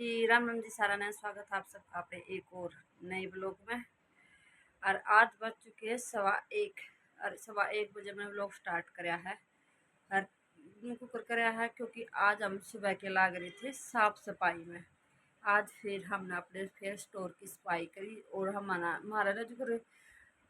जी, राम राम जी, सारा नया स्वागत है आप सबका अपने एक और नए ब्लॉग में। और आज बज चुके हैं 1:15 और 1:15 बजे मैंने ब्लॉग स्टार्ट कराया है। और उनको कर कराया है क्योंकि आज हम सुबह के लाग रहे थे साफ सफाई में। आज फिर हमने अपने फिर स्टोर की सफाई करी और हमारा ना जो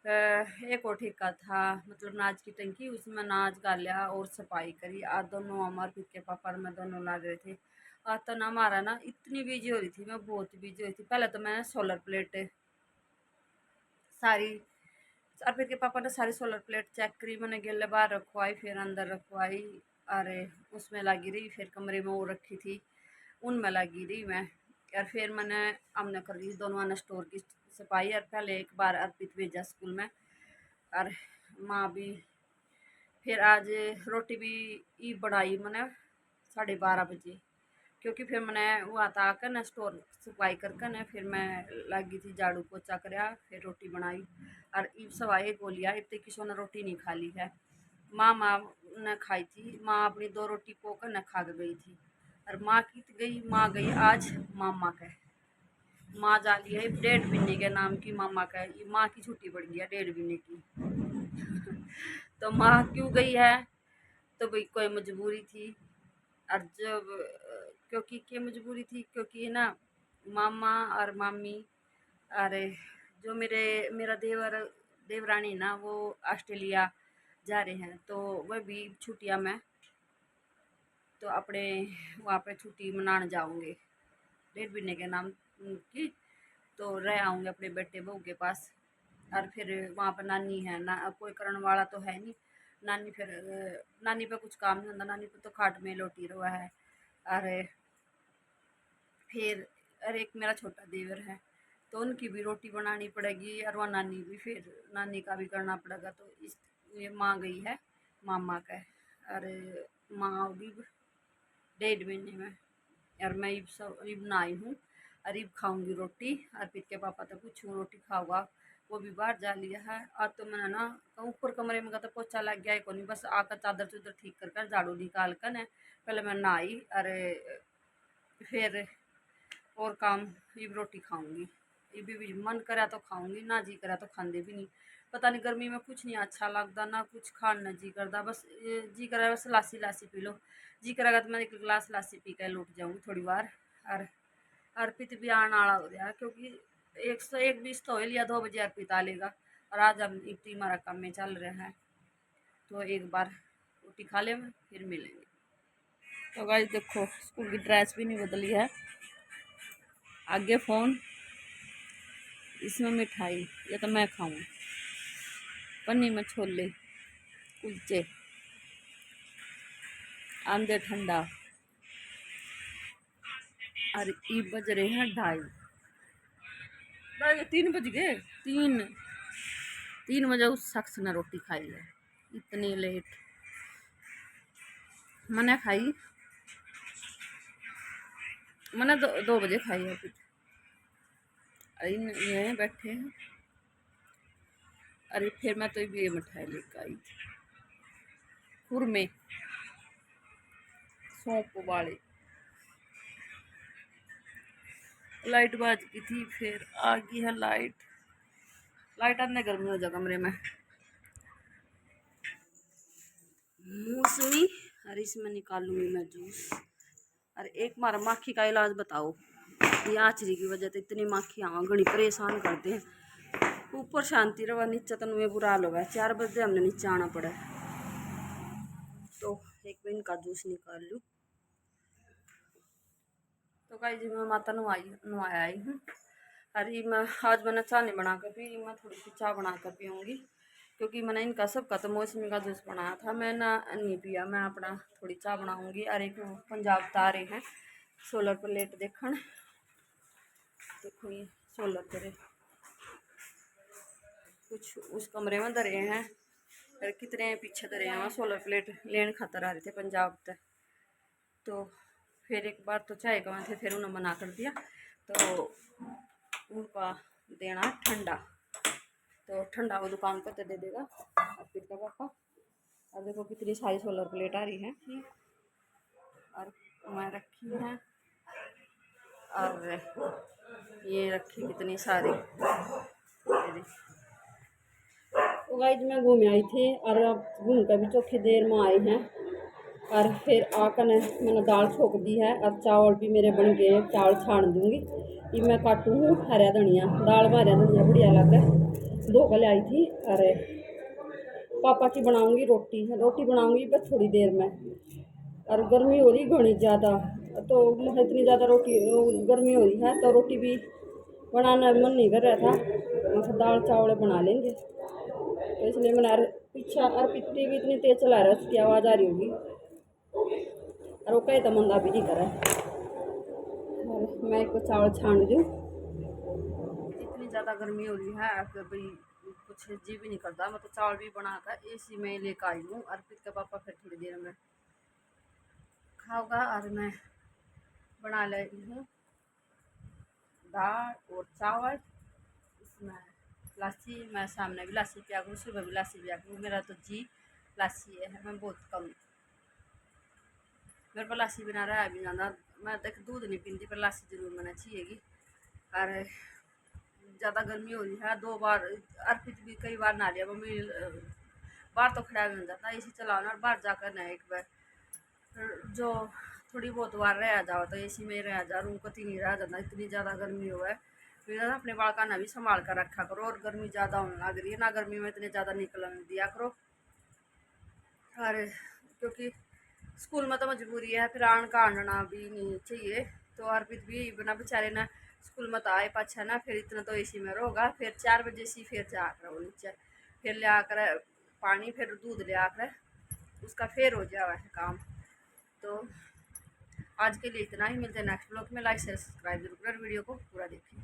एक और ठेका था, मतलब नाज की टंकी, उसमें नाज डाला और सफाई करी। आज दोनों हमारे खुद के पापा और मैं दोनों लग रहे थे। आज तो ना हमारा ना इतनी बिजी हो रही थी, मैं बहुत बिजी हो रही थी। पहले तो मैंने सोलर प्लेट सारी और फिर के पापा ने सारी सोलर प्लेट चेक करी, मैंने गेले बाहर रखवाई, फिर अंदर रखवाई। अरे उसमें लगी रही, फिर कमरे में वो रखी थी उनमें लगी रही मैं। और फिर हमने कर दी दोनों ने स्टोर की सफाई। और पहले एक बार अर्पित भेजा स्कूल में और माँ भी। फिर आज रोटी भी ई बनाई मैंने 12:30 बजे, क्योंकि फिर मैंने वहाँ था आकर ना स्टोर सफाई करके ना फिर मैं लगी थी झाड़ू पोछा कराया, फिर रोटी बनाई। और ईब सवाई गोलियाँ इतने किसी ने रोटी नहीं खा ली है। माँ ने खाई थी, माँ अपनी 2 रोटी पोकर न खा के गई थी। और माँ की तो गई, माँ गई आज मामा के। माँ जा रही है 1.5 महीने के नाम की मामा का, ये माँ की छुट्टी पड़ गई है 1.5 महीने की। तो माँ क्यों गई है, तो भाई कोई मजबूरी थी। और जब क्योंकि क्या मजबूरी थी, क्योंकि ना मामा और मामी, अरे जो मेरा देवरानी ना वो ऑस्ट्रेलिया जा रहे हैं, तो वह भी छुट्टियां में तो अपने वहाँ पे छुट्टी मनाने जाऊंगे 1.5 महीने के नाम की। तो रह आऊँगे अपने बेटे बहू के पास। और फिर वहाँ पर नानी है ना, कोई करने वाला तो है नहीं। नानी फिर नानी पे कुछ काम नहीं होता, नानी पे तो खाट में लोटी रहा है। अरे फिर अरे एक मेरा छोटा देवर है, तो उनकी भी रोटी बनानी पड़ेगी और वह नानी भी, फिर नानी का भी करना पड़ेगा। तो इस ये माँ गई है मामा का। अरे माँ होगी 1.5 महीने में। और मैं इब सब इब नहाई हूँ और इब खाऊंगी रोटी। अर्पित के पापा तो कुछ रोटी खाऊंगा, वो भी बाहर जा लिया है। आज तो मैंने ना ऊपर कमरे में का तो पोछा लग गया है, को नहीं बस आकर चादर चुदर ठीक कर झाड़ू निकाल कर न पहले मैं नहाई। अरे फिर और काम, ये भी रोटी खाऊंगी। ये भी मन करा तो खाऊंगी, ना जी करा तो खांदे भी नहीं। पता नहीं गर्मी में कुछ नहीं अच्छा लगता, ना कुछ खान ना जी करता, बस जी करा बस लासी लासी पी लो। जी करेगा तो मैं 1 गिलास लासी पी कर लौट जाऊंगी थोड़ी बार। और अर्पित भी आने वाला हो गया, क्योंकि 101 तो हो लिया, 2 बजे अर्पित आ लेगा। और आज हम इतनी हमारा काम में चल रहा है, तो एक बार रोटी खा ले फिर मिलेंगे। तो गाइस देखो, स्कूल की ड्रेस भी नहीं बदली है, आगे फ़ोन, इसमें मिठाई, या तो मैं खाऊं पन्नी में छोले कुलचे, आंधे ठंडा। और ई बज रहे हैं 2:30, 3 बज गए। 3 3 बजे उस शख्स ने रोटी खाई है, इतनी लेट। मैंने खाई, मैंने 2 बजे खाई है कुछ। ये बैठे हैं। अरे फिर मैं तो ये मिठाई लेकर आई थी, खुरमे सौंप वाले। लाइट बाज की थी, फिर आ गई है लाइट। लाइट आने गर्मी हो जाए कमरे में। मौसमी, और इसमें निकालूंगी मैं जूस। और एक मारा माखी का इलाज बताओ, ये आचरी की वजह से इतनी माखी आवा घनी परेशान करते हैं। ऊपर शांति रवा, नीचे तो नुए बुरा हाल होगा। 4 बजे हमने नीचे आना पड़ा। तो एक मिनट का जूस निकाल लूँ। तो गाइस जी मैं माता नवाया आई हूँ। अरे मैं आज मैंने चाय नहीं बना कर पी, मैं थोड़ी सी चाय बना कर पीऊँगी, क्योंकि मैंने इनका सबका तो मौसमी का जूस बनाया था, मैं ना नहीं पिया। मैं अपना थोड़ी चाय बनाऊँगी। और एक पंजाब तारे हैं सोलर प्लेट देखन, देखो ये सोलर करे कुछ उस कमरे में धरे हैं। और कितने पीछे धरे हैं वहाँ सोलर प्लेट लेन खातर आ रहे थे पंजाब तक। तो फिर एक बार तो चाय गए थे, फिर उन्होंने मना कर दिया, तो उनका देना ठंडा। तो ठंडा वो दुकान पर तो दे देगा अर्पित का पापा। और देखो कितनी सारी सोलर प्लेट आ रही है और मैं रखी है। और ये रखी कितनी सारी। तो गाइस मैं घूम आई थी और अब घूम कर भी चौखी देर में आई हैं और फिर आकर मैंने दाल छोक दी है और चावल भी मेरे बन गए, चावल छान दूंगी। ये मैं काटूँ हूँ हरा धनिया, दाल में हरा धनिया बढ़िया लगा, धो कर आई थी। अरे पापा की बनाऊंगी रोटी, रोटी बनाऊंगी बस थोड़ी देर में। और गर्मी हो रही घनी ज़्यादा, तो इतनी ज़्यादा रोटी गर्मी हो रही है तो रोटी भी बनाना मन नहीं कर रहा था, मतलब दाल चावल बना लेंगे। तो इसलिए मैंने पीछा और पिट्टी भी इतनी तेज चला रहा है, उसकी आवाज़ आ रही होगी और वो कहे तो मंदा भी नहीं कर रहा है। और मैं इसको चावल छान दूँ, इतनी ज़्यादा गर्मी हो रही है कि भाई कुछ जी भी नहीं करता। मैं तो चावल भी बनाकर एसी में लेकर आई हूँ। अर्पित के पापा फिर थोड़ी देर में खाओगा और मैं बना रही हूँ दाल और चावल। इसमें लस्सी, मैं सामने भी लस्सी पिया करूँ, सुबह भी लस्सी पिया करूँ। मेरा तो जी लस्सी है, मैं बहुत कम, मेरे को लस्सी बिना रहा भी जाना। मैं देख दूध नहीं पीती पर लस्सी जरूर मैंने चाहिएगी। और ज़्यादा गर्मी हो रही है, 2 बार अर्पित भी कई बार नहा लिया। मम्मी बाहर तो खड़ा भी हो जाता है, एसी चलाओ ना और बाहर जाकर ना एक बार जो थोड़ी बहुत बार रह जाओ तो एसी में रह जा, रूम को नहीं रह जाता, इतनी ज़्यादा गर्मी हुआ है। फिर अपने बाल का ना भी संभाल कर रखा करो, और गर्मी ज़्यादा होने लग रही है ना, गर्मी में इतने ज़्यादा निकलने दिया करो। और क्योंकि स्कूल में तो मजबूरी है, फिर आन का आना भी नहीं चाहिए। तो अर्पित भी बिना बेचारे ना स्कूल में तो आए पाछा ना, फिर इतना तो एसी में रहोगा। फिर 4 बजे से फिर जाकर वो नीचे फिर ले आकर पानी, फिर दूध ले आकर उसका फिर हो जाए है काम। तो आज के लिए इतना ही, मिलते हैं नेक्स्ट ब्लॉग में। लाइक शेयर सब्सक्राइब जरूर कर, वीडियो को पूरा देखिए।